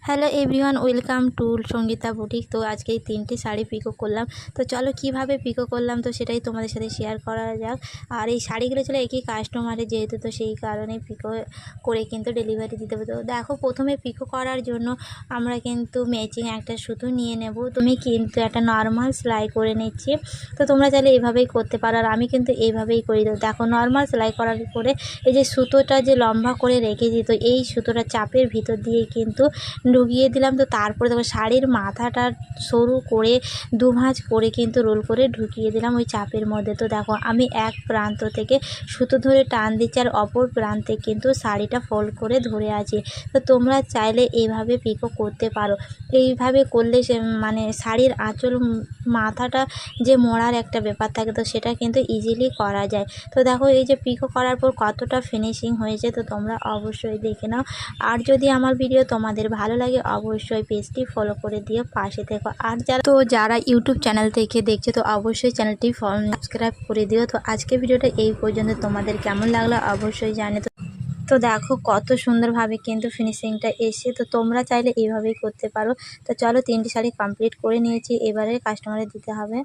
Hello everyone, welcome to Sangeeta boutique. তো আজকে এই 3টি শাড়ি পিকো করলাম। তো চলো কিভাবে পিকো করলাম তো সেটাই তোমাদের সাথে শেয়ার করা যাক। আর এই শাড়িগুলো ছিল একই কাস্টমারের, যেহেতু তো সেই কারণে পিকো করে কিন্তু ডেলিভারি দিতে হবে। তো দেখো, প্রথমে পিকো করার জন্য আমরা কিন্তু ম্যাচিং একটা সুতো নিয়ে নেব। তুমি কিন্তু একটা নর্মাল সেলাই করে নিচ্ছি। তো তোমরা চাইলে এইভাবেই করতে পারো, আর আমি কিন্তু এইভাবেই করি। তো দেখো, নর্মাল সেলাই করার পরে এই যে সুতোটা যে লম্বা করে রেখেছি, তো এই সুতোটা চাপের ভিতর দিয়ে কিন্তু ঢুকিয়ে দিলাম। তো তারপরে দেখো শাড়ির মাথাটা সরু করে দুভাঁজ করে কিন্তু রোল করে ঢুকিয়ে দিলাম ওই চাপের মধ্যে। তো দেখো, আমি এক প্রান্ত থেকে সুতো ধরে টান দিচ্ছি, আর অপর প্রান্তে কিন্তু শাড়িটা ফোল্ড করে ধরে আছি। তো তোমরা চাইলে এইভাবে পিকো করতে পারো। এইভাবে করলে সে মানে শাড়ির আঁচল মাথাটা যে মোড়ার একটা ব্যাপার থাকে, তো সেটা কিন্তু ইজিলি করা যায়। তো দেখো, এই যে পিকো করার পর কতটা ফিনিশিং হয়েছে, তো তোমরা অবশ্যই দেখে নাও। আর যদি আমার ভিডিও তোমাদের ভালো লাগে, অবশ্যই পেজটি ফলো করে দিও, পাশে থেকো। আর যারা ইউটিউব চ্যানেল থেকে দেখছে, তো অবশ্যই চ্যানেলটি সাবস্ক্রাইব করে দিও। তো আজকে ভিডিওটা এই পর্যন্ত, তোমাদের কেমন লাগলো অবশ্যই জানে। তো দেখো কত সুন্দরভাবে কিন্তু ফিনিশিংটা এসে, তো তোমরা চাইলে এইভাবেই করতে পারো। তো চলো, 3টি শাড়ি কমপ্লিট করে নিয়েছি, এবারে কাস্টমারে দিতে হবে।